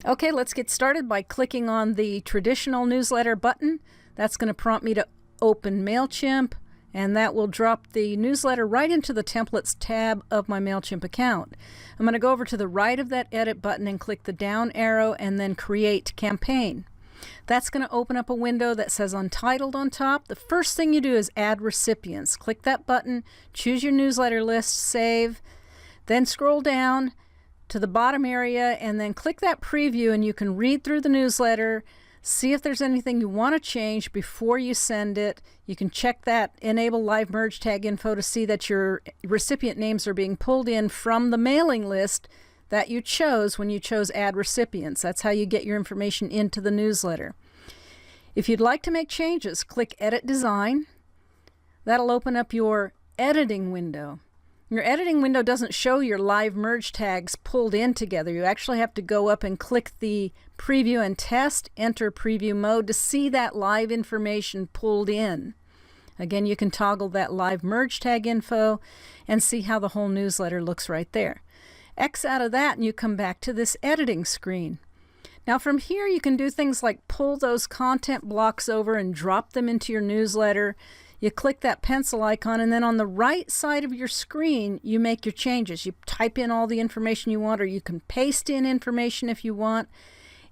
Okay, let's get started by clicking on the traditional newsletter button. That's going to prompt me to open Mailchimp, and that will drop the newsletter right into the templates tab of my Mailchimp account. I'm going to go over to the right of that edit button and click the down arrow and then create campaign. That's going to open up a window that says Untitled on top. The first thing you do is add recipients. Click that button, choose your newsletter list, save, then scroll down to the bottom area and then click that preview, and you can read through the newsletter, see if there's anything you want to change before you send it. You can check that enable live merge tag info to see that your recipient names are being pulled in from the mailing list that you chose when you chose add recipients. That's how you get your information into the newsletter. If you'd like to make changes, click Edit Design. That'll open up your editing window. Your editing window doesn't show your live merge tags pulled in together. You actually have to go up and click the preview and test, enter preview mode to see that live information pulled in. Again, you can toggle that live merge tag info and see how the whole newsletter looks right there. X out of that and you come back to this editing screen. Now from here you can do things like pull those content blocks over and drop them into your newsletter. You click that pencil icon, and then on the right side of your screen you make your changes. You type in all the information you want, or you can paste in information if you want,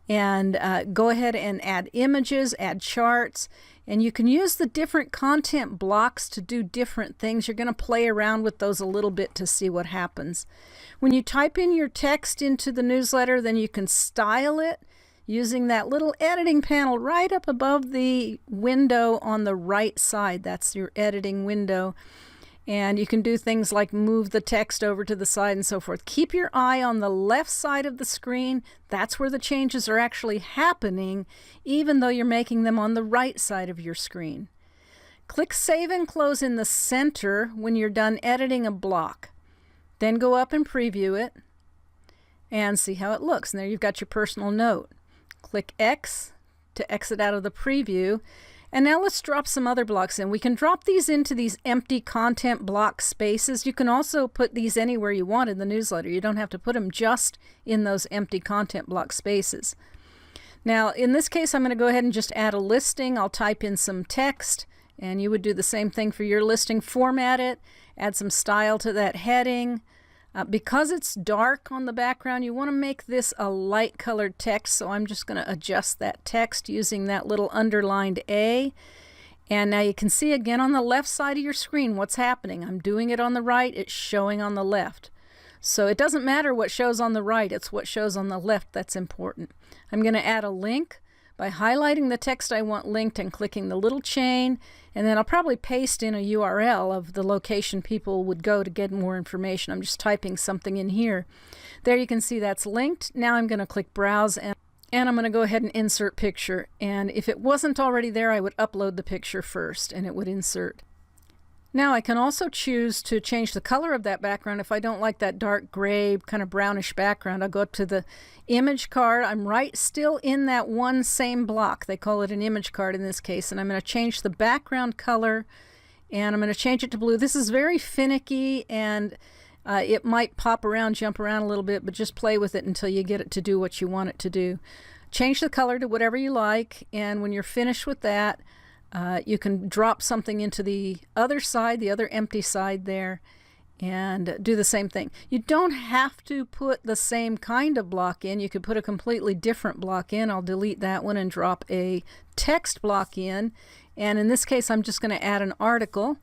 and go ahead and add images, add charts, and you can use the different content blocks to do different things. You're going to play around with those a little bit to see what happens. When you type in your text into the newsletter, then you can style it using that little editing panel right up above the window on the right side. That's your editing window. And you can do things like move the text over to the side and so forth. Keep your eye on the left side of the screen. That's where the changes are actually happening, even though you're making them on the right side of your screen. Click Save and Close in the center when you're done editing a block. Then go up and preview it and see how it looks. And there you've got your personal note. Click X to exit out of the preview. And now let's drop some other blocks in. We can drop these into these empty content block spaces. You can also put these anywhere you want in the newsletter. You don't have to put them just in those empty content block spaces. Now in this case I'm going to go ahead and just add a listing. I'll type in some text, and you would do the same thing for your listing. Format it, add some style to that heading. Because it's dark on the background, you want to make this a light colored text, so I'm just going to adjust that text using that little underlined A. And now you can see again on the left side of your screen what's happening. I'm doing it on the right, it's showing on the left. So it doesn't matter what shows on the right, it's what shows on the left that's important. I'm going to add a link by highlighting the text I want linked and clicking the little chain, and then I'll probably paste in a URL of the location people would go to get more information. I'm just typing something in here. There you can see that's linked. Now I'm going to click Browse, and I'm going to go ahead and insert picture. And if it wasn't already there, I would upload the picture first and it would insert. Now I can also choose to change the color of that background. If I don't like that dark gray kind of brownish background, I'll go up to the image card. I'm right still in that one same block. They call it an image card in this case, and I'm going to change the background color, and I'm going to change it to blue. This is very finicky, and it might pop around, jump around a little bit, but just play with it until you get it to do what you want it to do. Change the color to whatever you like, and when you're finished with that, you can drop something into the other side, the other empty side there, and do the same thing. You don't have to put the same kind of block in. You could put a completely different block in. I'll delete that one and drop a text block in. And in this case, I'm just going to add an article.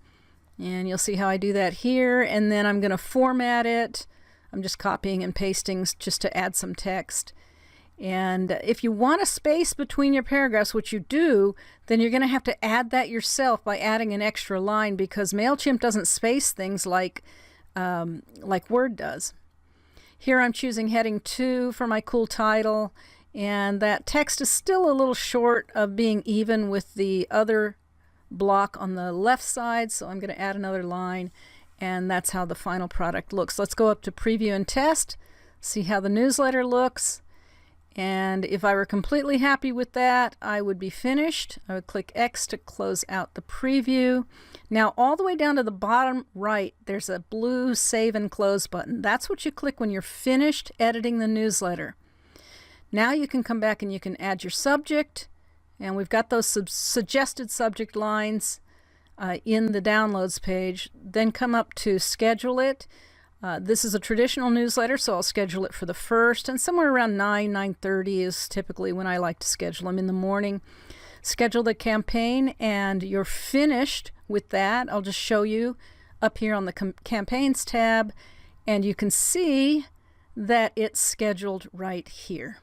And you'll see how I do that here. And then I'm going to format it. I'm just copying and pasting just to add some text. And if you want a space between your paragraphs, which you do, then you're going to have to add that yourself by adding an extra line, because Mailchimp doesn't space things like Word does. Here I'm choosing heading 2 for my cool title, and that text is still a little short of being even with the other block on the left side, so I'm going to add another line, and that's how the final product looks. Let's go up to preview and test, see how the newsletter looks. And if I were completely happy with that, I would be finished. I would click X to close out the preview. Now all the way down to the bottom right, there's a blue Save and Close button. That's what you click when you're finished editing the newsletter. Now you can come back and you can add your subject, and we've got those suggested subject lines in the downloads page. Then come up to schedule it. This is a traditional newsletter, so I'll schedule it for the 1st, and somewhere around 9:30 is typically when I like to schedule them, in the morning. Schedule the campaign, and you're finished with that. I'll just show you up here on the campaigns tab, and you can see that it's scheduled right here.